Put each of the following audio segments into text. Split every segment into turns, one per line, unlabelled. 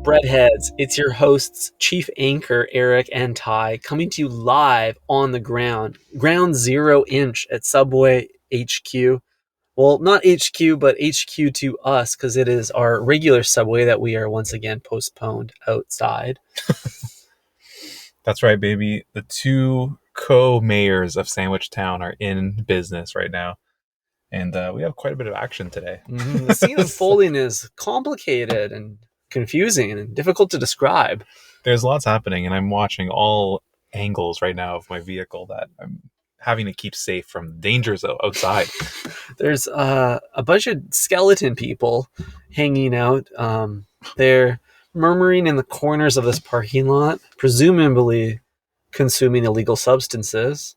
Breadheads, it's your hosts, Chief Anchor Eric and Ty, coming to you live on the ground 0 inch at Subway HQ. Well, not HQ, but HQ to us, because it is our regular Subway that we are once again postponed outside.
That's right, baby. The two co-mayors of Sandwich Town are in business right now. And we have quite a bit of action today.
Mm-hmm. The scene unfolding is complicated and confusing and difficult to describe.
There's lots happening, and I'm watching all angles right now of my vehicle that I'm having to keep safe from dangers outside.
There's a bunch of skeleton people hanging out. They're murmuring in the corners of this parking lot, presumably consuming illegal substances.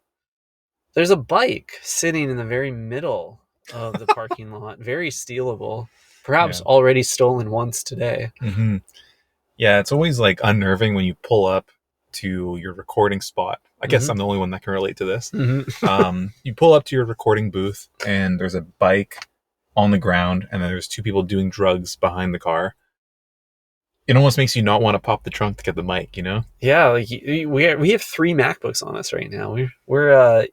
There's a bike sitting in the very middle of the parking lot, very stealable, perhaps already stolen once today.
Mm-hmm. Yeah, it's always like unnerving when you pull up to your recording spot. I guess I'm the only one that can relate to this. Mm-hmm. You pull up to your recording booth and there's a bike on the ground, and then there's two people doing drugs behind the car. It almost makes you not want to pop the trunk to get the mic, you know?
Yeah, like we have 3 MacBooks on us right now. We're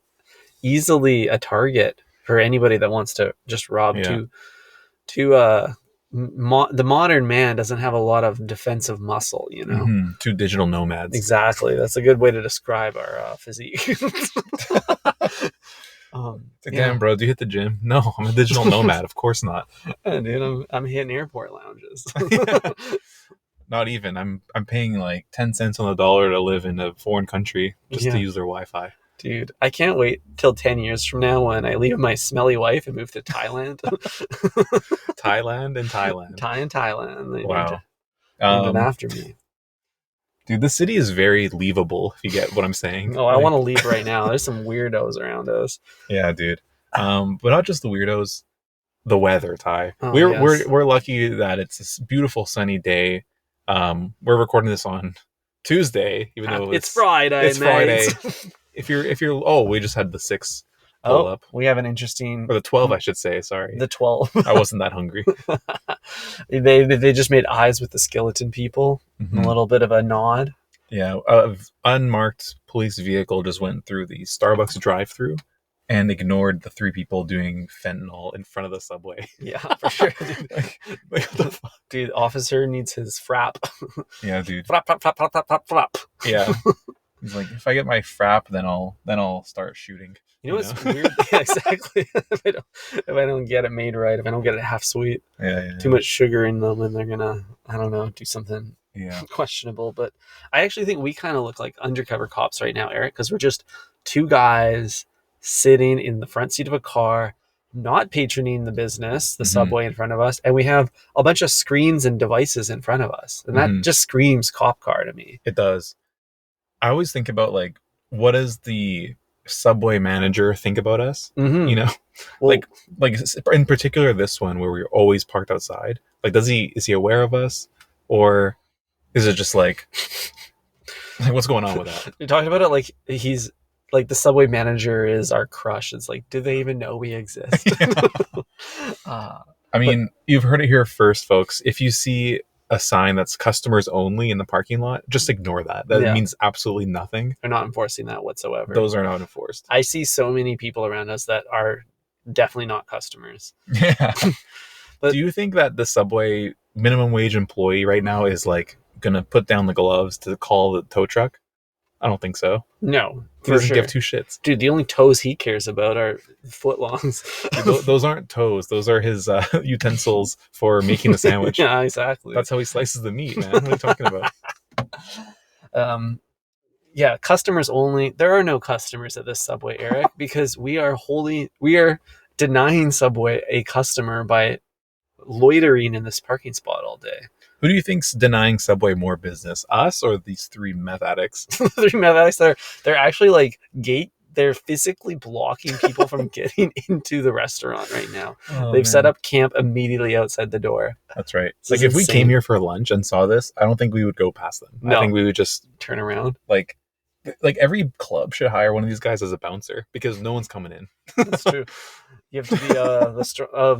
easily a target for anybody that wants to just rob. The modern man doesn't have a lot of defensive muscle, you know.
Mm-hmm. 2 digital nomads.
Exactly, that's a good way to describe our physique.
Again, bro, do you hit the gym? No, I'm a digital nomad. Of course not.
Dude, I'm hitting airport lounges.
Not even. I'm paying like 10 cents on the dollar to live in a foreign country just to use their Wi-Fi.
Dude, I can't wait till 10 years from now when I leave my smelly wife and move to Thailand.
Thailand.
Wow.
Named
after me.
Dude, the city is very leavable, if you get what I'm saying.
I want to leave right now. There's some weirdos around us.
Yeah, dude. But not just the weirdos, the weather, Ty. We're lucky that it's this beautiful sunny day. We're recording this on Tuesday, even though
it's Friday.
It's Friday. If you're we just had the 6 pull up.
We have an interesting,
or the 12, I should say. Sorry,
the 12.
I wasn't that hungry.
They just made eyes with the skeleton people. Mm-hmm. A little bit of a nod.
Yeah, an unmarked police vehicle just went through the Starbucks drive-through and ignored the 3 people doing fentanyl in front of the Subway.
Yeah, for sure, dude. Like, what the fuck? Dude, officer needs his frap.
Yeah, dude.
Frap.
Yeah. He's like, if I get my frap, then I'll start shooting.
You know what's weird? Yeah, exactly. if I don't get it made right, if I don't get it half sweet, too much sugar in them, and they're gonna, I don't know, do something questionable. But I actually think we kind of look like undercover cops right now, Eric, because we're just 2 guys sitting in the front seat of a car, not patroning the business, the Subway in front of us, and we have a bunch of screens and devices in front of us, and that just screams cop car to me.
It does. I always think about, like, what does the Subway manager think about us? Mm-hmm. You know, well, like in particular this one where we're always parked outside. Like, is he aware of us, or is it just like what's going on with that?
You talked about it like he's like the Subway manager is our crush. It's like, do they even know we exist?
I mean, you've heard it here first, folks. If you see a sign that's customers only in the parking lot, just ignore that. That means absolutely nothing.
They're not enforcing that whatsoever.
Those are not enforced.
I see so many people around us that are definitely not customers.
Yeah. But do you think that the Subway minimum wage employee right now is like gonna put down the gloves to call the tow truck? I don't think so.
No,
he doesn't give 2 shits.
Dude, the only toes he cares about are footlongs.
Dude, those aren't toes. Those are his utensils for making the sandwich.
Yeah, exactly.
That's how he slices the meat, man. What are you talking about?
Yeah, customers only. There are no customers at this Subway, Eric, because we are denying Subway a customer by loitering in this parking spot all day.
Who do you think's denying Subway more business, us or these 3 meth addicts?
3 meth addicts, they're actually like they're physically blocking people from getting into the restaurant right now. They've set up camp immediately outside the door.
That's right. Like, if we came here for lunch and saw this, I don't think we would go past them.
No.
I think we would just
turn around.
Like every club should hire one of these guys as a bouncer, because no one's coming in.
That's true. You have to be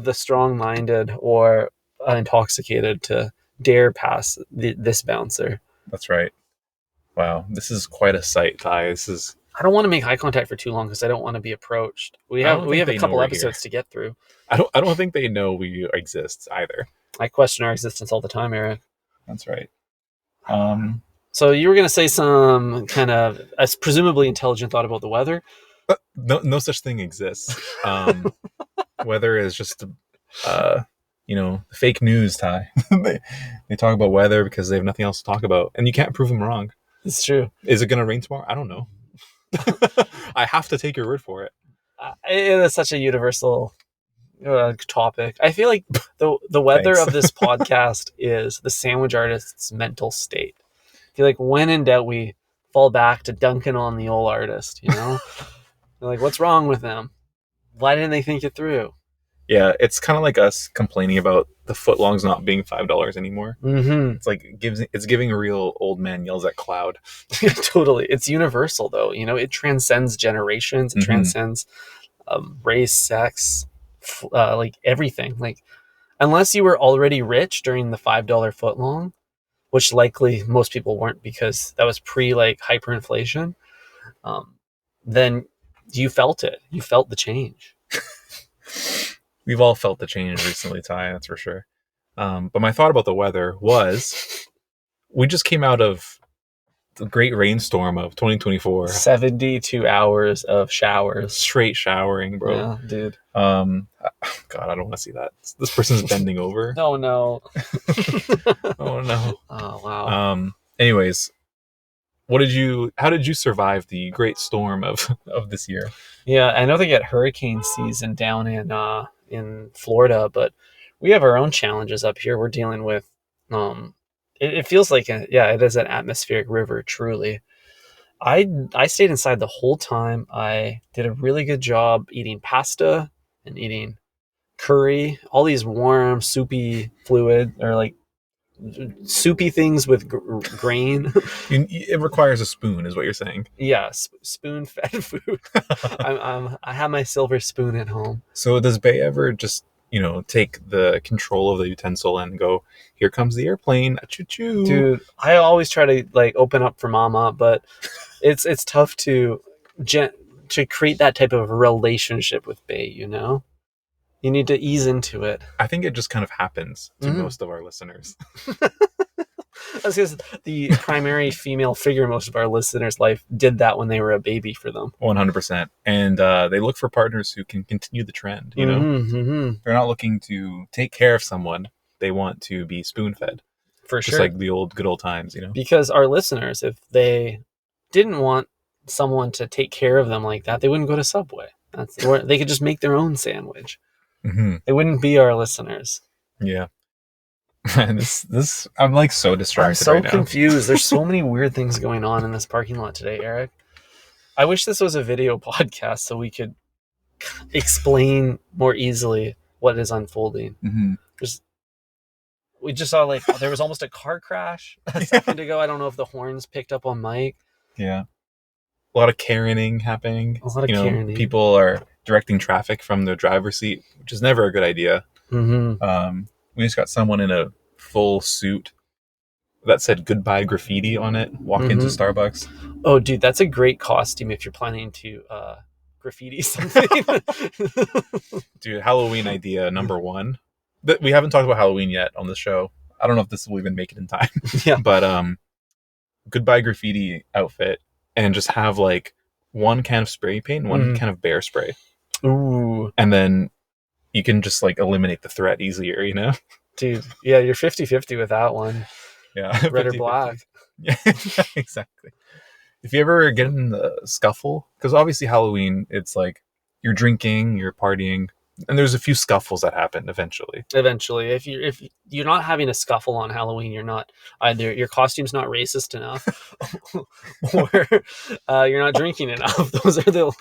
the strong-minded or intoxicated to dare pass this bouncer.
That's right. Wow, this is quite a sight, Ty. This is.
I don't want to make eye contact for too long because I don't want to be approached. We have a couple episodes to get through.
I don't think they know we exist either.
I question our existence all the time, Eric.
That's right.
So you were going to say some kind of presumably intelligent thought about the weather?
No such thing exists. Weather is just, fake news, Ty. They talk about weather because they have nothing else to talk about, and you can't prove them wrong.
It's true.
Is it going to rain tomorrow? I don't know. I have to take your word for it.
It is such a universal topic. I feel like the weather of this podcast is the sandwich artist's mental state. I feel like when in doubt, we fall back to dunking on the old artist, They're like, what's wrong with them? Why didn't they think it through?
Yeah, it's kind of like us complaining about the footlongs not being $5 anymore.
Mm-hmm.
It's like it's giving a real old man yells at cloud.
Totally. It's universal, though. It transcends generations. It transcends race, sex, like everything. Like, unless you were already rich during the $5 footlong, which likely most people weren't because that was pre hyperinflation, then you felt it. You felt the change.
We've all felt the change recently, Ty, that's for sure. But my thought about the weather was we just came out of the great rainstorm of 2024.
72 hours of showers.
Straight showering, bro.
Yeah, dude.
God, I don't want to see that. This person's bending over.
Oh, no.
Oh, no.
Oh, wow.
Anyways, how did you survive the great storm of this year?
Yeah, I know they get hurricane season down in Florida, but we have our own challenges up here. We're dealing with it feels like it is an atmospheric river, truly. I stayed inside the whole time. I did a really good job eating pasta and eating curry, all these warm soupy fluid or like soupy things with grain.
It requires a spoon, is what you're saying.
Yeah, spoon-fed food. I have my silver spoon at home.
So does Bay ever just take the control of the utensil and go, here comes the airplane, choo-choo?
Dude, I always try to open up for mama, but it's tough to create that type of relationship with Bay, You need to ease into it.
I think it just kind of happens to most of our listeners.
That's because the primary female figure in most of our listeners' life did that when they were a baby for them.
100%. And they look for partners who can continue the trend,
Mm-hmm.
They're not looking to take care of someone. They want to be spoon-fed.
For sure.
Just like the good old times,
Because our listeners, if they didn't want someone to take care of them like that, they wouldn't go to Subway. They could just make their own sandwich.
Mm-hmm.
They wouldn't be our listeners.
Yeah. this I'm so distracted.
I'm so
right now.
confused. There's so many weird things going on in this parking lot today, Eric. I wish this was a video podcast so we could explain more easily what is unfolding.
Mm-hmm.
We just saw there was almost a car crash a second ago. I don't know if the horns picked up on mic.
Yeah. A lot of Karening happening.
A lot of Karening.
People are directing traffic from their driver's seat, which is never a good idea.
Mm-hmm.
We just got someone in a full suit that said goodbye graffiti on it walk into Starbucks.
Oh, dude, that's a great costume if you're planning to graffiti something.
Dude, Halloween idea number one. We haven't talked about Halloween yet on the show. I don't know if this will even make it in time.
Yeah.
But goodbye graffiti outfit and just have one can of spray paint and one can of bear spray.
Ooh.
And then you can just eliminate the threat easier,
Dude, yeah, you're 50-50 with that one.
Yeah.
Red 50/50. Or black.
Yeah, exactly. If you ever get in the scuffle, because obviously Halloween, it's you're drinking, you're partying, and there's a few scuffles that happen eventually.
If you're not having a scuffle on Halloween, you're not either your costume's not racist enough or you're not drinking enough. Those are the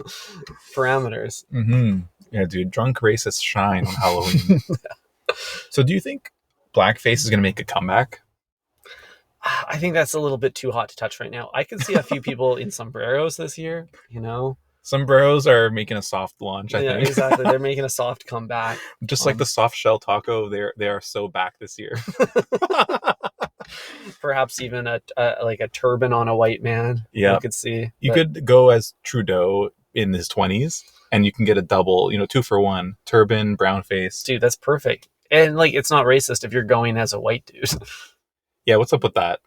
parameters.
Mm-hmm. Yeah, dude, drunk racists shine on Halloween. So do you think blackface is going to make a comeback?
I think that's a little bit too hot to touch right now. I could see a few people in sombreros this year,
Some bros are making a soft launch, I think.
Exactly. They're making a soft comeback.
Just like the soft shell taco, they are so back this year.
Perhaps even a turban on a white man.
Yeah.
I could see.
You could go as Trudeau in his 20s, and you can get a double, 2 for 1. Turban, brown face.
Dude, that's perfect. And like, it's not racist if you're going as a white dude.
Yeah, what's up with that?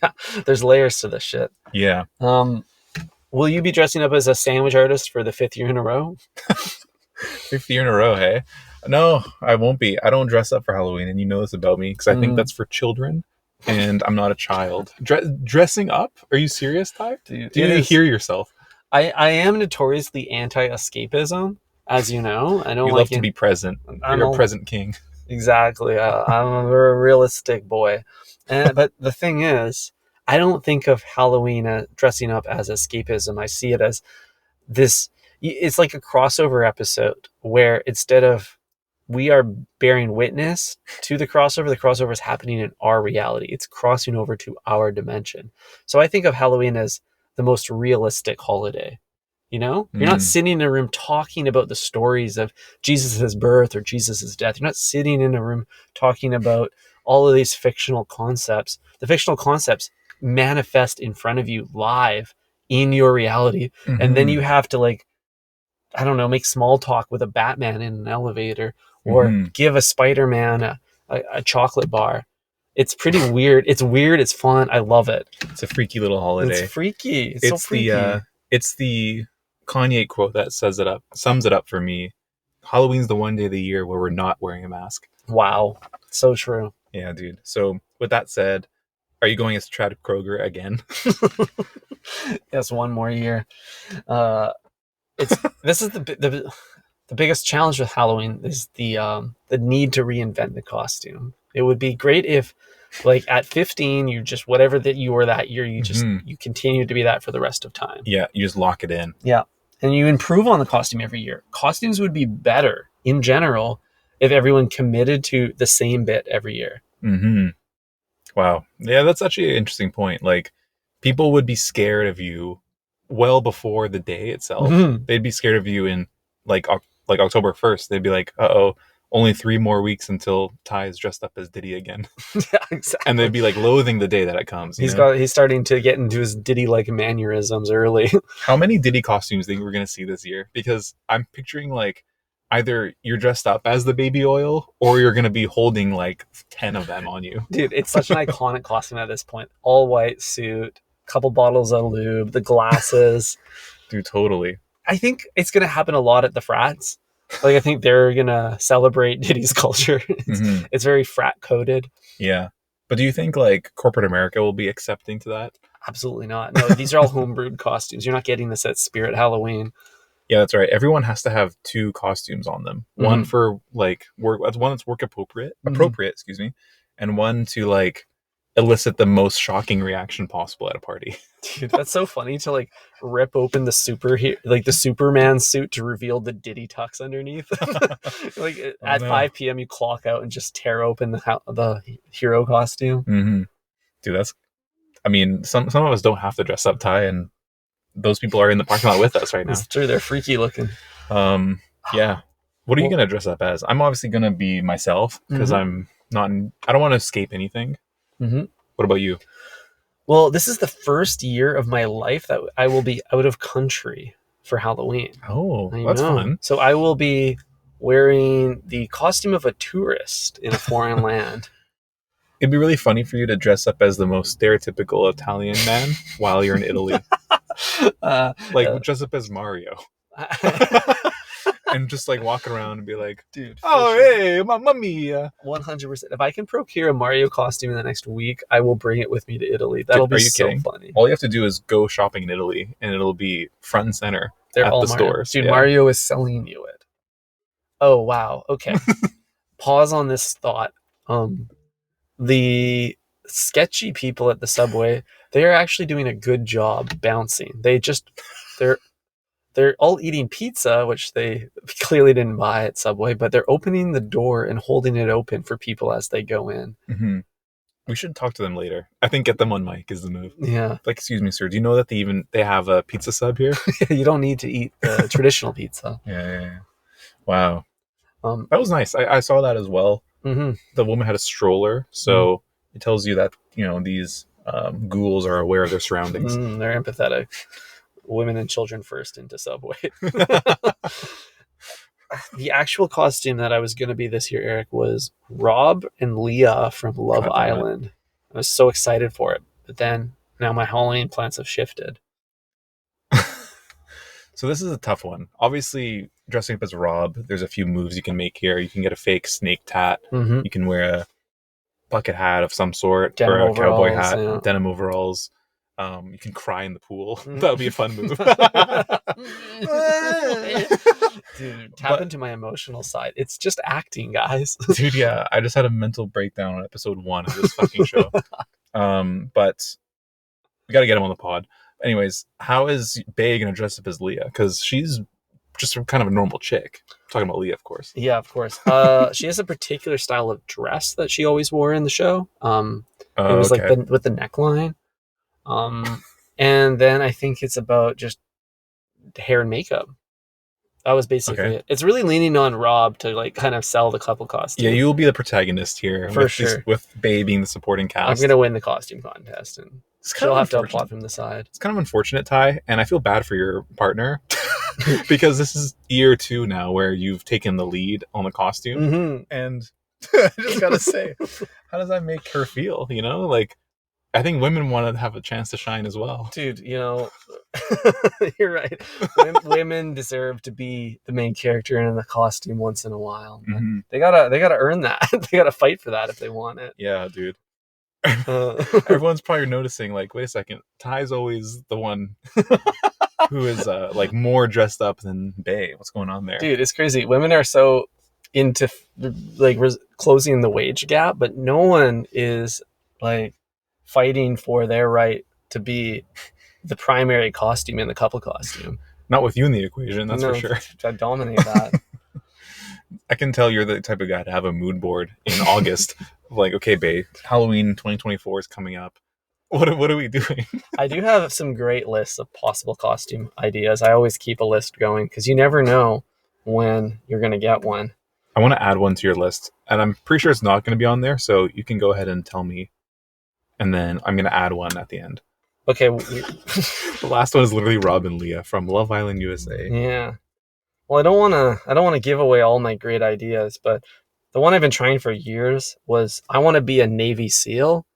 Yeah, there's layers to this shit.
Yeah.
Will you be dressing up as a sandwich artist for the 5th year in a row?
5th year in a row, hey? No, I won't be. I don't dress up for Halloween, and you know this about me, because I think that's for children, and I'm not a child. Dressing up? Are you serious, Ty? Dude, do you hear yourself?
I am notoriously anti-escapism, as you know. I don't
you love to be present. You're a present king.
Exactly. I'm a realistic boy. But the thing is, I don't think of Halloween as dressing up as escapism. I see it as this. It's like a crossover episode where instead of we are bearing witness to the crossover is happening in our reality. It's crossing over to our dimension. So I think of Halloween as the most realistic holiday. You're not sitting in a room talking about the stories of Jesus's birth or Jesus's death. You're not sitting in a room talking about all of these fictional concepts. The fictional concepts manifest in front of you live in your reality. And then you have to make small talk with a Batman in an elevator or give a Spider-Man a chocolate bar. It's pretty weird. It's weird. It's fun. I love it.
It's a freaky little holiday.
It's freaky. It's so freaky.
It's the Kanye quote that sums it up for me. Halloween's the one day of the year where we're not wearing a mask.
Wow. So true.
Yeah, dude. So with that said, are you going as Chad Kroger again?
Yes, one more year. This is the biggest challenge with Halloween is the need to reinvent the costume. It would be great if, like, at 15, you just whatever that you were that year, you just you continue to be that for the rest of time.
Yeah, you just lock it in.
Yeah, and you improve on the costume every year. Costumes would be better in general if everyone committed to the same bit every year.
Wow. Yeah, that's actually an interesting point. Like, people would be scared of you well before the day itself. They'd be scared of you in like October 1st. They'd be like, uh-oh, only 3 more weeks until Ty is dressed up as Diddy again.
Yeah, exactly.
And they'd be like loathing the day that it comes.
He's starting to get into his Diddy-like mannerisms early.
How many Diddy costumes do you think we're going to see this year? Because I'm picturing like either you're dressed up as the baby oil or you're going to be holding like 10 of them on you.
Dude, it's such an iconic costume at this point. All white suit, couple bottles of lube, the glasses.
Dude, totally.
I think it's going to happen a lot at the frats. Like, I think they're going to celebrate Diddy's culture. It's very frat coded.
Yeah. But do you think like corporate America will be accepting to that?
Absolutely not. No, these are all homebrewed costumes. You're not getting this at Spirit Halloween.
Yeah, that's right. Everyone has to have 2 costumes on them. One for like work, one that's work appropriate, excuse me, and one to like elicit the most shocking reaction possible at a party.
Dude, that's so funny to like rip open the Superman suit to reveal the Diddy tux underneath. Like at 5 p.m. you clock out and just tear open the hero costume.
Dude, some of us don't have to dress up, Ty, and those people are in the parking lot with us right now.
It's true, they're freaky looking.
Yeah. What are you gonna dress up as? I'm obviously gonna be myself because I don't want to escape anything. What about you?
Well, this is the first year of my life that I will be out of country for Halloween.
Oh, that's fun.
So I will be wearing the costume of a tourist in a foreign land.
It'd be really funny for you to dress up as the most stereotypical Italian man while you're in Italy. Dress up as Mario. And just like walk around and be like, dude, hey, mamma mia.
100%. If I can procure a Mario costume in the next week, I will bring it with me to Italy. That'll be so funny.
All you have to do is go shopping in Italy and it'll be front and center at the stores.
Dude, Mario is selling you it. Oh, wow. Okay. Pause on this thought. The sketchy people at the subway, they are actually doing a good job bouncing. They're all eating pizza, which they clearly didn't buy at Subway, but they're opening the door and holding it open for people as they go in.
We should talk to them later. I think get them on mic is the move.
Yeah.
Like, excuse me, sir. Do you know that they have a pizza sub here?
You don't need to eat the traditional pizza.
Yeah. Wow. That was nice. I saw that as well.
Mm-hmm.
The woman had a stroller, so it tells you that these ghouls are aware of their surroundings.
They're empathetic. Women and children first into Subway. The actual costume that I was going to be this year, Eric, was Rob and Leah from Love Island. I was so excited for it. But then now my Halloween plans have shifted.
So this is a tough one. Obviously, dressing up as Rob, there's a few moves you can make here. You can get a fake snake tat.
Mm-hmm.
You can wear a bucket hat of some sort, or a cowboy hat, denim overalls. You can cry in the pool. That would be a fun move.
Dude, tap into my emotional side. It's just acting, guys.
Dude, yeah. I just had a mental breakdown on episode 1 of this fucking show. But we got to get him on the pod. Anyways, how is Bae going to dress up as Leah? Because she's just kind of a normal chick. I'm talking about Leah, of course.
Yeah, of course. She has a particular style of dress that she always wore in the show. It was like with the neckline. And then I think it's about just hair and makeup. That was basically it. It's really leaning on Rob to like kind of sell the couple costume.
Yeah, you will be the protagonist here.
For sure.
With Bae being the supporting cast.
I'm going to win the costume contest and she'll have to applaud from the side. It's
kind of unfortunate, Ty, and I feel bad for your partner because this is year 2 now where you've taken the lead on the costume.
Mm-hmm.
And I just got to say, how does that make her feel? Like, I think women want to have a chance to shine as well.
Dude, you're right. Women deserve to be the main character in the costume once in a while. Mm-hmm. They gotta earn that. They gotta fight for that if they want it.
Yeah, dude. Everyone's probably noticing, like, wait a second, Ty's always the one who is like more dressed up than Bae. What's going on there?
Dude, it's crazy. Women are so into like closing the wage gap, but no one is like fighting for their right to be the primary costume in the couple costume.
Not with you in the equation, that's for sure.
I dominate that.
I can tell you're the type of guy to have a mood board in August. Like, okay, babe, Halloween 2024 is coming up. What are we doing?
I do have some great lists of possible costume ideas. I always keep a list going because you never know when you're going to get one.
I want to add one to your list, and I'm pretty sure it's not going to be on there, so you can go ahead and tell me. And then I'm going to add one at the end.
Okay.
The last one is literally Rob and Leah from Love Island, USA.
Yeah. Well, I don't want to give away all my great ideas, but the one I've been trying for years was I want to be a Navy SEAL,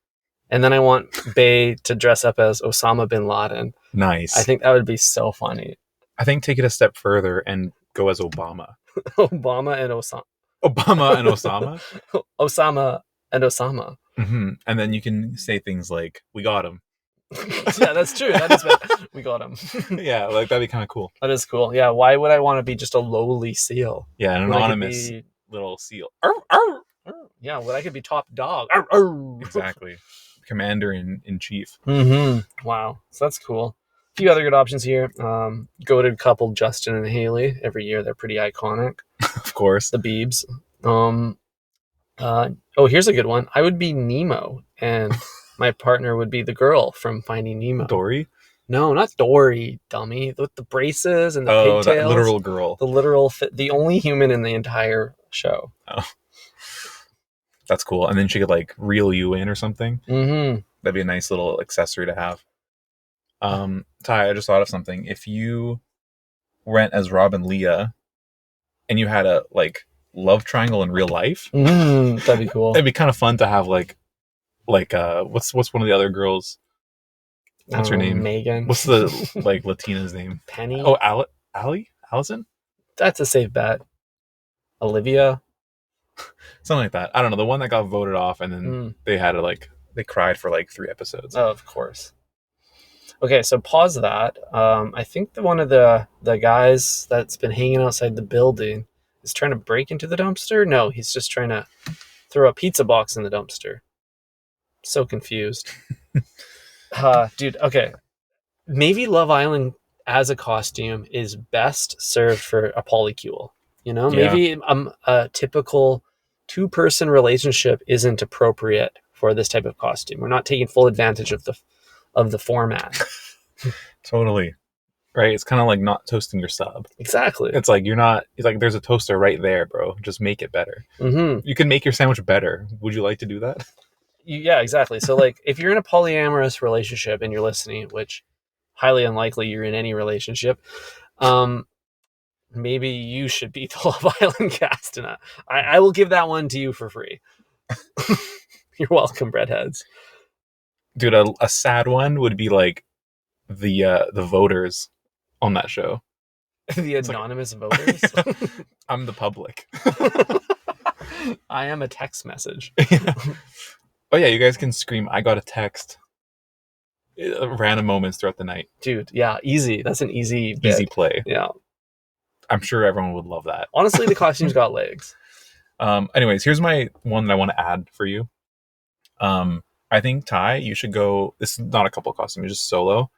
and then I want Bae to dress up as Osama bin Laden.
Nice.
I think that would be so funny.
I think take it a step further and go as Obama.
Obama and Osama.
Obama and Osama?
Osama and Osama.
Mm-hmm. And then you can say things like, we got him.
Yeah, that's true. That is bad. We got him.
Yeah, like that'd be kind of cool.
That is cool. Yeah, why would I want to be just a lowly SEAL?
Yeah, an anonymous little SEAL. Arr, arr.
Yeah, well, I could be top dog. Arr, arr.
Exactly. Commander in chief.
Mm-hmm. Wow. So that's cool. A few other good options here. Goated couple Justin and Haley. Every year they're pretty iconic.
Of course.
The Biebs. Here's a good one. I would be Nemo, and my partner would be the girl from Finding Nemo.
Dory?
No, not Dory, dummy. With the braces and the pigtails.
That literal girl.
The literal the only human in the entire show.
Oh. That's cool. And then she could like reel you in or something.
Mm-hmm.
That'd be a nice little accessory to have. Ty, I just thought of something. If you went as Rob and Leah and you had a like love triangle in real life,
that'd be cool.
That'd be kind of fun to have like what's one of the other girls? What's her name?
Megan.
What's the like Latina's name?
Penny.
Oh, Allison?
That's a safe bet. Olivia.
Something like that. I don't know. The one that got voted off and then they had to they cried for like 3 episodes.
Oh, of course. Okay, so pause that. I think one of the guys that's been hanging outside the building is trying to break into the dumpster. No, he's just trying to throw a pizza box in the dumpster. So confused. Dude, okay. Maybe Love Island as a costume is best served for a polycule. Maybe a typical 2-person relationship isn't appropriate for this type of costume. We're not taking full advantage of the format.
Totally. Right? It's kind of like not toasting your sub.
Exactly.
It's like there's a toaster right there, bro. Just make it better.
Mm-hmm.
You can make your sandwich better. Would you like to do that?
Yeah, exactly. So like if you're in a polyamorous relationship and you're listening, which highly unlikely you're in any relationship, maybe you should be the Love Island cast, and I will give that one to you for free. You're welcome, breadheads.
Dude, a sad one would be like the voters on that show.
The anonymous voters.
I'm the public.
I am a text message.
Yeah. Oh yeah, you guys can scream, "I got a text." Random moments throughout the night.
Dude, yeah, easy. That's an easy
play.
Yeah.
I'm sure everyone would love that.
Honestly, the costume's got legs.
Anyways, here's my one that I want to add for you. I think, Ty, you should go. This is not a couple costume, it's just solo,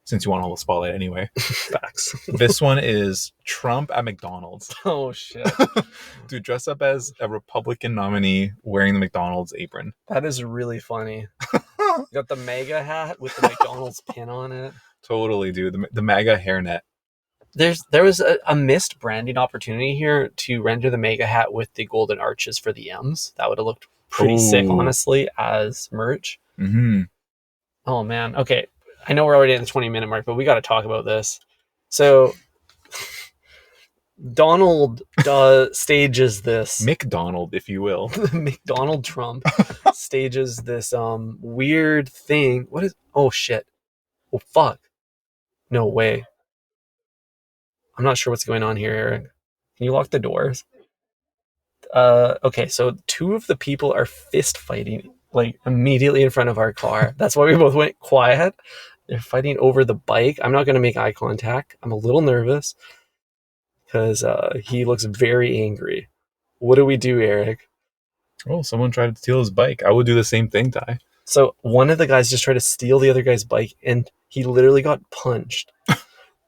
since you want all the spotlight anyway.
Facts.
This one is Trump at McDonald's.
Oh, shit.
Dude, dress up as a Republican nominee wearing the McDonald's apron.
That is really funny. You got the MAGA hat with the McDonald's pin on it.
Totally, dude. The MAGA hairnet.
There was a missed branding opportunity here to render the MAGA hat with the golden arches for the M's. That would have looked pretty sick, honestly, as merch.
Mm-hmm.
Oh, man. Okay. I know we're already at the 20-minute mark, but we got to talk about this. So, Donald stages this...
McDonald, if you will.
McDonald Trump stages this weird thing. What is... Oh, shit. Oh, fuck. No way. I'm not sure what's going on here, Eric. Can you lock the doors? Okay, so two of the people are fist fighting, like, immediately in front of our car. That's why we both went quiet. They're fighting over the bike. I'm not going to make eye contact. I'm a little nervous because he looks very angry. What do we do, Eric?
Oh, someone tried to steal his bike. I would do the same thing, Ty.
So one of the guys just tried to steal the other guy's bike, and he literally got punched.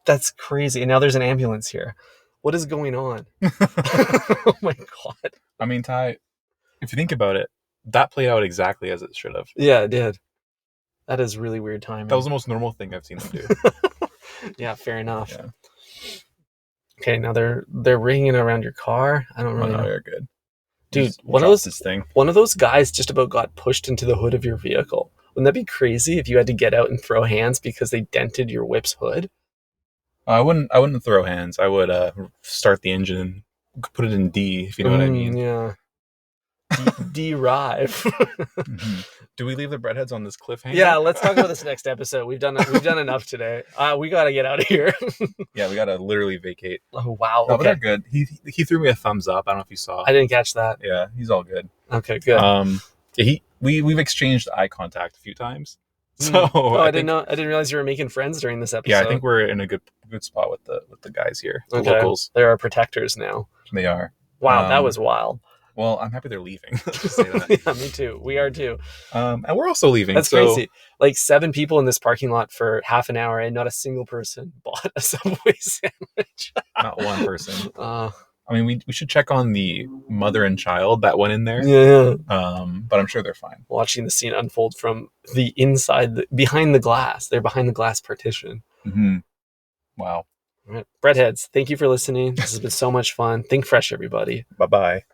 That's crazy. And now there's an ambulance here. What is going on? Oh my God.
I mean, Ty, if you think about it, that played out exactly as it should have.
Yeah, it did. That is really weird timing.
That was the most normal thing I've seen them do.
Yeah, fair enough.
Yeah.
Okay, now they're ringing it around your car. I don't really know.
You're good.
Dude, one of those guys just about got pushed into the hood of your vehicle. Wouldn't that be crazy if you had to get out and throw hands because they dented your whip's hood?
I wouldn't throw hands. I would start the engine and put it in D, if you know what I mean.
Yeah. Derive.
Mm-hmm. Do we leave the breadheads on this cliffhanger?
Yeah, let's talk about this next episode. We've done enough today. We gotta get out of here.
Yeah, we gotta literally vacate.
Oh wow.
No, but they're good. He threw me a thumbs up. I don't know if you saw.
I didn't catch that.
Yeah, he's all good.
Okay, good.
We've exchanged eye contact a few times. So
I didn't realize you were making friends during this episode.
Yeah, I think we're in a good spot with the guys here. The locals.
They're our protectors now.
They are.
Wow, that was wild.
Well, I'm happy they're leaving. Just say that.
Yeah, me too. We are too.
And we're also leaving.
That's crazy. Like 7 people in this parking lot for half an hour, and not a single person bought a Subway sandwich.
Not one person. I mean, we should check on the mother and child that went in there.
Yeah.
But I'm sure they're fine.
Watching the scene unfold from the inside, behind the glass. They're behind the glass partition.
Mm-hmm. Wow.
All right. Breadheads, thank you for listening. This has been so much fun. Think fresh, everybody.
Bye-bye.